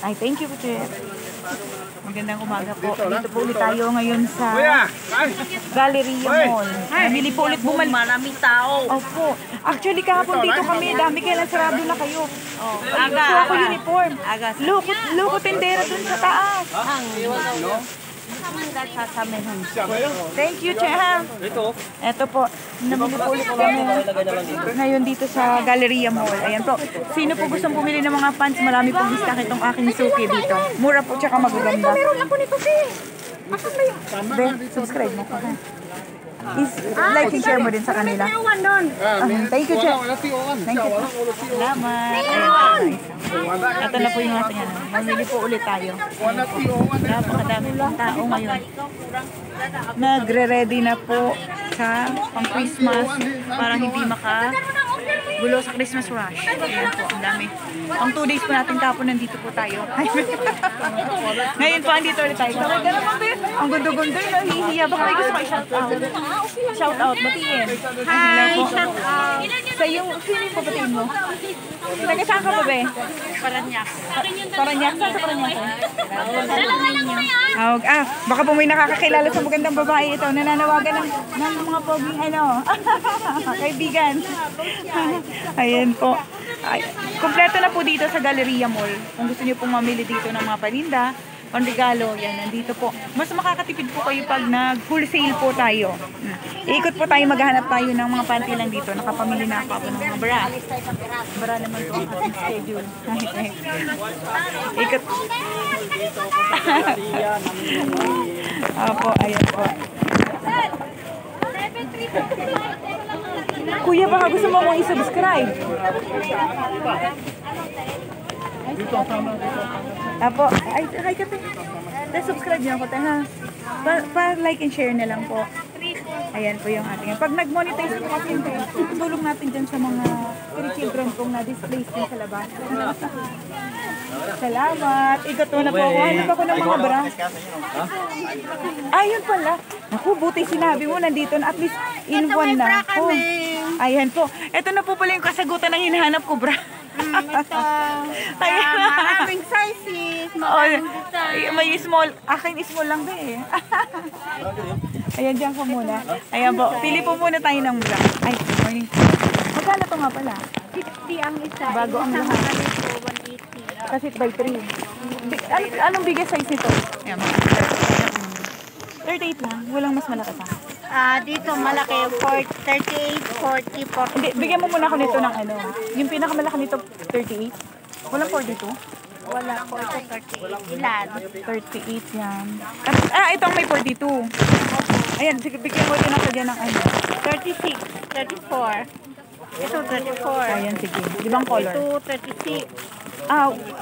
Ay, thank you, Chef. Magandang umaga po. Dito po ulit tayo ngayon sa Galleria Mall. Namili po ulit bumalik. Maraming tao. Opo. Actually, kahapon dito kami. Dami kailan sarado na kayo. Aga. So ako uniform. Loko tendera dun sa taas. Thank you, Chef. Ito po. Namili po ulit kami ngayon dito sa Galleria Mall. Ayan po. Sino po gustong bumili ng mga pants? Marami pong stock itong aking suki dito. Mura po tsaka magaganda. Meron ako nito, subscribe mo po. Like and share mo din sa kanila. Thank you, Chef. Thank you. Salamat. Ito na po yung ating ano. Mamili po ulit tayo. Napakadami pong tao ngayon. Nagre-ready na po sa pang-Christmas para hindi makagulo sa Christmas rush. Ayan po, ang dami. Ang 2 days po natin tapon, nandito po tayo. Ngayon po, andito ulit tayo. Ang gundo-gundo, nahihiya. Baka may gusto kayo shout out. Shout out, batiin. Hi, shout out. Sa yung, sino yung pabatiin mo? Taga saan ka ba, be? Paranyak. Paranyak? Saan sa Paranyak? Baka po may nakakakilala sa magandang babae ito. Nananawagan ng mga poging kaibigan. Ayan po. Ay, kompleto na po dito sa Galleria Mall. Kung gusto niyo pong mamili dito ng mga paninda, panregalo, yan, nandito po. Mas makakatipid po kayo pag nag-wholesale po tayo. Ikot po tayo, maghahanap tayo ng mga panty lang dito. Nakapamili na ako ng mga bra. Bra naman po ang ating schedule. Ikot. Opo, ayan po. Kuya, baka gusto mo mong i-subscribe. Apo, ay ka tayo. Subscribe niyo ako tayo, ha? Pa-like and share na lang po. Ayan po yung ating. Pag nag-monetize po kasi yung tulong natin dyan sa mga children kong na-displace din sa labas. Salamat. Ikot mo na po ako. Hanap ako ng mga bra. Ayun pala. Naku, buti sinabi mo. Nandito na. At least in one na. Oh. Ayan po. Ito na po pala yung kasagutan ng hinahanap ko, bra. Ito. Maraming sizes. Maraming design. May small. Akin small lang ba eh. Ayan, dyan ka muna. Ayan po. Pili po muna tayo ng bra. Ay, good morning. Magkano to nga pala? 60 ang isa. Bago ang isang lahat. ganito, 180. Kasi by 3. Anong biggest size nito? Ayan, 38 lang. Walang mas malaki pa. Dito malaki, 38, 40, 40. Hindi, bigyan mo muna ako nito ng ano. Yung pinakamalaki nito, 38. Walang 42. Wala, 40, 38. Ilan? 38 yan. Itong may 42. Ayan, sige, bigyan mo din ako dyan ng ano. 36, 34. Ito, 34. Ayan, sige. Ibang color. Ito, 36.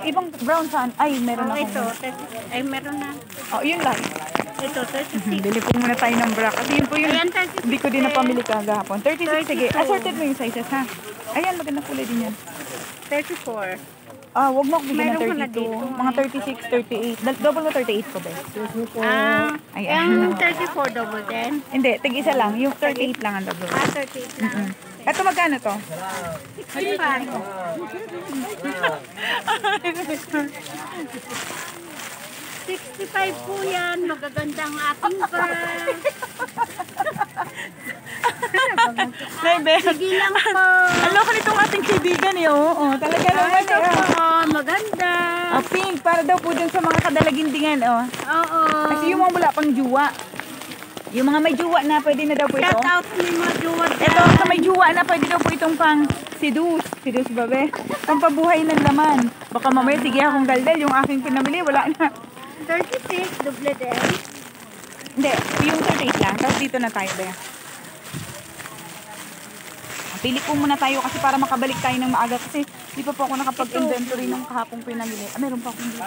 Ibang brown saan? Ay, meron ako. Ito, 36. Ay, meron na. Yun lang. Ito, 36. Bili po muna tayo ng bra. Kasi yun po yung Ayan, 36. hindi ko din napamili kagahapon. 36, sige. 32. Assorted mo yung sizes, ha? Ayan, maganda kulay din yan. 34. Wag mo ako bigyan ng Meron pala 32. dito. Mga 36, 38. Double mo 38 ko, be. Ayan. Yung 34 double din? Hindi, tig-isa lang. Yung 38 lang ang double. 38 lang. Ito magkano to? Ano ba? 65 po yan. Magagandang aking bra. Sige lang po. Ano ko nitong ating kaibigan eh, oh. Talaga naman Ito po, maganda. Pink, para daw po dun sa mga kadalagindingan, oh. Oo. Kasi yung mga wala pang juwa. Yung mga may juwa na, pwede na daw po ito. Shout out ni mga juwad. Ito, sa may juwa na, pwede daw po itong pang sidus. Sidus ba, be? Pampabuhay ng laman. Baka mamaya, sige akong daldal. Yung aking pinamili, wala na. 36, double din. Hindi, yung 38 lang. Tapos dito na tayo, be. Pili po muna tayo kasi para makabalik tayo ng maaga. Kasi di pa po ako nakapag-inventory ng kahapong pinamili. Meron pa akong dito.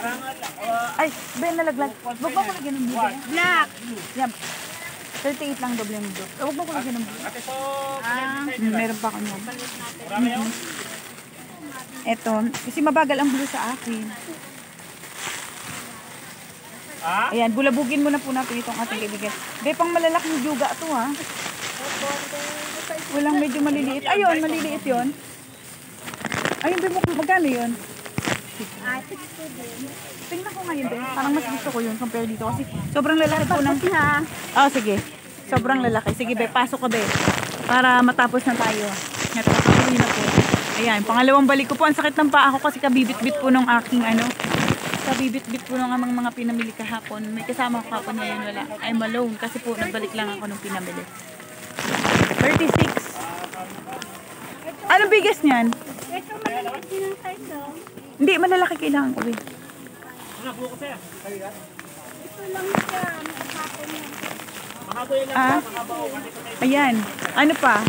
Ay, be, nalaglag. Wag mo ko lagyan ng blue. Black. Yan. 38 lang doble ng blue. Huwag mo ko lagyan ng blue. Meron pa ako niyan. Eto, kasi mabagal ang blue sa akin. Ayan, bulabugin mo na po natin itong ating kaibigan. Be, pang malalaking juga to, ha. Walang medyo maliliit. Ayun, maliliit yun. Ayun, be, magkano yun? 62. Ah, 60 din. Tingnan ko ngayon din. Parang mas gusto ko yun compare dito kasi sobrang lalaki po ng... Ha? Oh, sige. Sobrang lalaki. Sige, be. Pasok ka, be. Para matapos na tayo. Ito, kakauwi na po. Ayan, pangalawang balik ko po. Ang sakit ng paa ko kasi kabibit-bit po ng aking ano. Kabibit-bit po ng amang mga pinamili kahapon. May kasama ko kahapon ngayon, wala. I'm alone kasi po nagbalik lang ako nung pinamili. 36. Anong biggest niyan? Ito maliit din ang size oh. Hindi, malalaki kailangan ko, be. Ito lang siya. Hapon yan. Ah, ayan. Ano pa?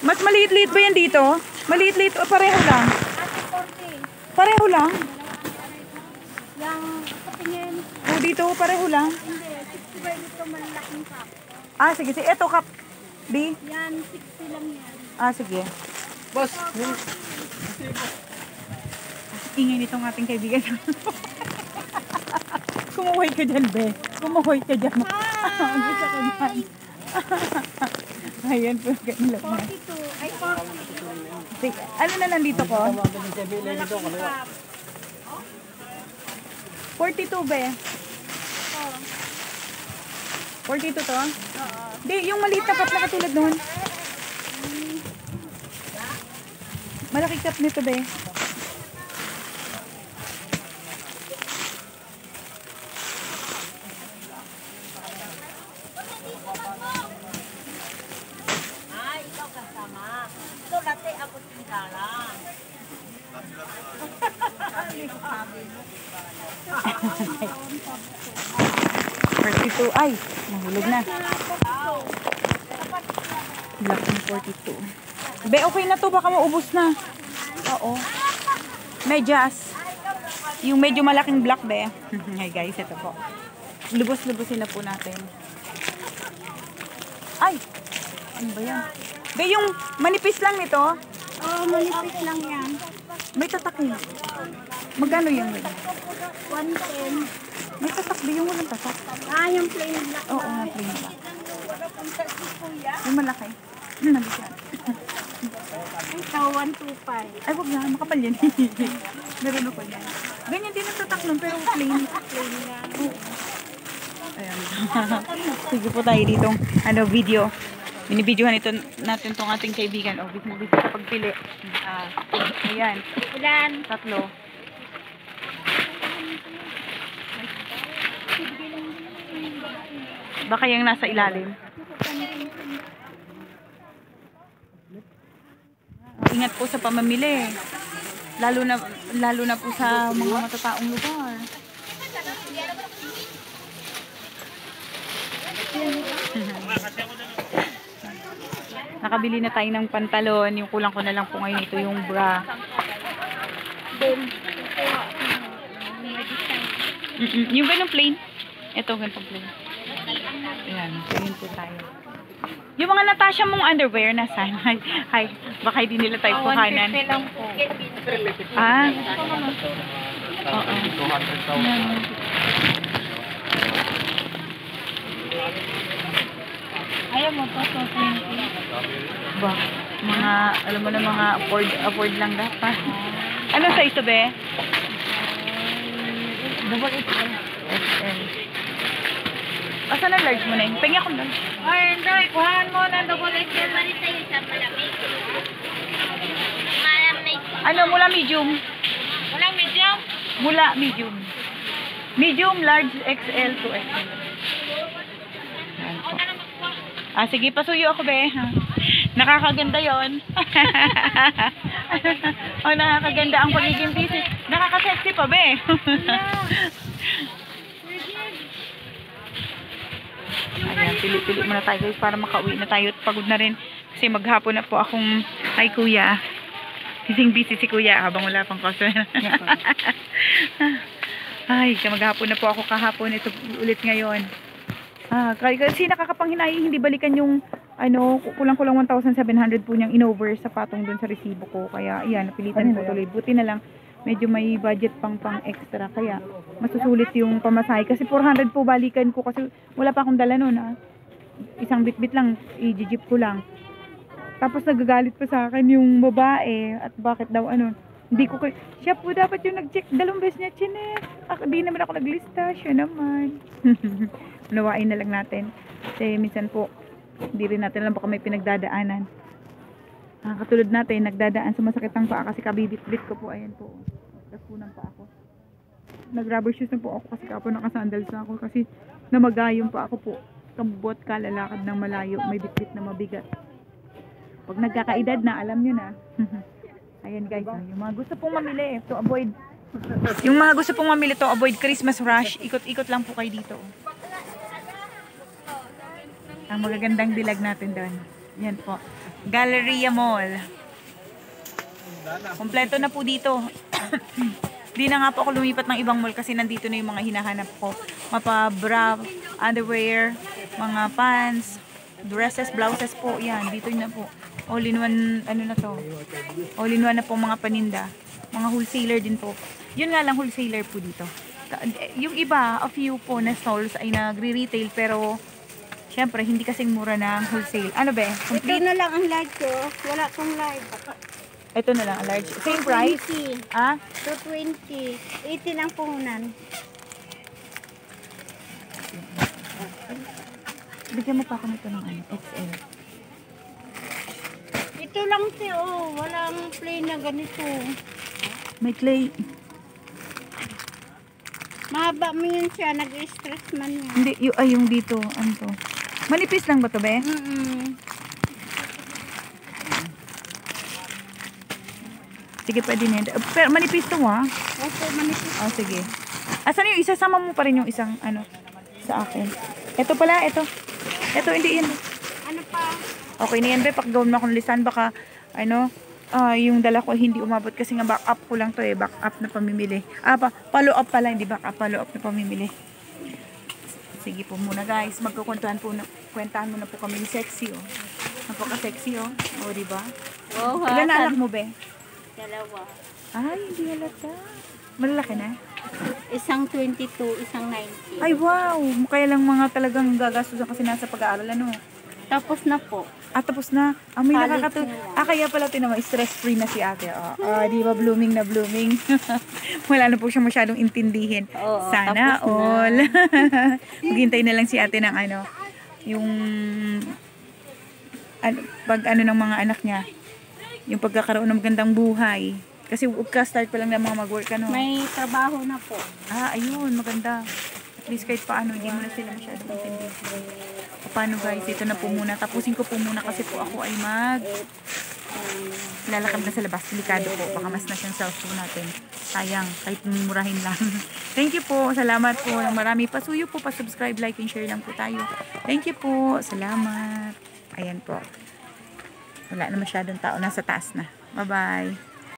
Mas maliit-liit ba yan dito? Maliit-liit o pareho lang? Ate 40. Pareho lang? Yang kapingin. O dito, pareho lang? Hindi. 60 ba ito malaking cup? Ah, sige. Sige. Eto, cup B. Yan, 60 lang yan. Ah, sige. Boss. Ingay nitong ating kaibigan. Kumuhoy ka dyan, be. Kumuhoy ka dyan. Ang gusto ko dyan. Ayan po, kanila na. 42. Ay, 40. Sige. Ano na nandito ko? Malaking cup. 42, be. Oh. 42 to? Oo. Di, yung maliit na cup na katulad nun. Malaki cup nito, be. Forty-two. Ay, nahulog na. Black ng 42. Be, okay na to. Baka maubos na. Oo. Medyas. Yung medyo malaking black, be. Hey guys, ito po. Lubos-lubosin na po natin. Ay! Ano ba yan? Be, yung manipis lang nito. Oh, malipit lang yan. May tatak eh. Magkano yan? 110. May tatak, be. Yung walang tatak. Ah, yung plain black. Oo, nga, plain black. Yung malaki. Nabisyan. Ito, 125. Ay, wag na. Makapal yan. Meron ako yan. Ganyan din ang tatak nun, pero plain. Plain lang. Ayan. Sige po tayo ditong video. Binibidyohan ito natin tong ating kaibigan. O, busy sa pagpili. Ayan. Ilan? 3. Baka yung nasa ilalim. Ingat po sa pamamili. Lalo na po sa mga matataong lugar. Nakabili na tayo ng pantalon. Yung kulang ko na lang po ngayon ito yung bra. Yung ganun plain. Ito ganun plain. Ayan, plain po tayo. Yung mga Natasha mong underwear nasaan? Hi, baka hindi nila tayo kuhanan. 150 lang po. Ah. Oo. Ayaw mo to, 220. Ba, mga, alam mo na mga afford lang dapat. Ano size to, be? Double XL. XL. Asan ang large mo na yun? Pengi ako lang. Ay, hindi. Kuhaan mo ng double XL. Mali sa'yo sa malamig. Malamig. Ano, mula medium? Walang medium? Mula medium. Medium, large, XL to XL. Ayan po. Ah, sige, pasuyo ako, be. Nakakaganda yon. Oh, nakakaganda ang pagiging busy. Nakaka-sexy pa, be. Ayan, pili-pili muna tayo guys para makauwi na tayo at pagod na rin. Kasi maghapon na po akong, ay kuya. Busy si kuya habang wala pang customer. Ay, maghapon na po ako kahapon. Ito ulit ngayon. Kasi nakakapanghinay, hindi balikan yung kulang-kulang 1,700 po niyang in-over sa patong dun sa resibo ko. Kaya, ayan, napilitan ko tuloy. Buti na lang, medyo may budget pang extra. Kaya, masusulit yung pamasahe. Kasi 400 po balikan ko kasi wala pa akong dala nun. Isang bit-bit lang, i-jeep ko lang. Tapos nagagalit pa sa akin yung babae at bakit daw ano. Hindi ko kay siya po dapat yung nag-check. 2 beses niya chinek. Di naman ako naglista. Siya naman. Unawain na lang natin. Kasi minsan po, hindi rin natin alam baka may pinagdadaanan. Katulad natin, nagdadaan sa masakitang paa kasi kabibit-bit ko po. Ayan po. Tapos po ng paa ko. Nag-rubber shoes na po ako kasi kapo nakasandals na ako kasi namagayong pa ako po. Kabot kalalakad ng malayo. May bitbit na mabigat. Pag nagkakaedad na, alam nyo na. Ayan guys, yung mga gusto pong mamili to avoid Christmas rush, ikot-ikot lang po kayo dito. Ang magagandang dilag natin doon. Yan po. Galleria Mall. Kompleto na po dito. Di na nga po ako lumipat ng ibang mall kasi nandito na yung mga hinahanap ko. Mapa bra, underwear, mga pants, dresses, blouses po. Yan, dito na po. All in one, ano na to? All in one na po mga paninda. Mga wholesaler din po. Yun nga lang, wholesaler po dito. Yung iba, a few po na stalls ay nagre-retail pero syempre, hindi kasing mura ng wholesale. Ano ba? Ito na lang ang large ko. Wala kong large. Ito na lang, ang large. Same price? 20. Ah? 220. 80 lang puhunan. Bigyan mo pa ako nito ng ano, XL. Ito lang siya, oh. Walang plain na ganito. May clay. Mahaba mo yun siya. Nag-stress man yan. Hindi, yung dito. Ano to? Manipis lang ba to, be? Sige, pwede niya. Pero manipis to, ha? Opo, manipis. Oh, sige. Asan yung isa? Sama mo pa rin yung isang, ano, sa akin. Ito pala, ito. Ito, hindi yan. Ano pa? Okay na yan, be. Pakagawin mo akong lisan. Baka, ano, yung dala ko hindi umabot kasi nga back up ko lang to eh. Back up na pamimili. Follow up pala, hindi back up. Follow up na pamimili. Sige po muna guys. Magkukwentuhan po na, kwentahan mo na po kami sexy, oh. Napaka-sexy, oh. O, diba? Oh, Ilan na anak mo, be? 2. Ay, hindi halata. Malalaki na? Isang 22, isang 19. Ay, wow. Kaya lang mga talagang gagastos kasi nasa pag-aaral, ano? Tapos na po. Tapos na. May College nakakatu... na lang. Kaya pala tinama, stress-free na si ate. Di ba, blooming na blooming. Wala na po siya masyadong intindihin. Oo, Sana tapos na. all. Maghintay na lang si ate ng ano, yung pag ano ng mga anak niya. Yung pagkakaroon ng magandang buhay. Kasi ka-start pa lang ng mga mag-work, ano. May trabaho na po. Ayun, maganda. At least kahit paano, hindi mo na sila masyadong intindihin. Paano guys, ito na po muna. Tapusin ko po muna kasi po ako ay lalakad na sa labas. Delikado po. Baka mas na siyang cellphone natin. Sayang, kahit murahin lang. Thank you po. Salamat po. Marami pasuyo po. Pa-subscribe, like, and share lang po tayo. Thank you po. Salamat. Ayan po. Wala na masyadong tao. Nasa taas na. Bye-bye.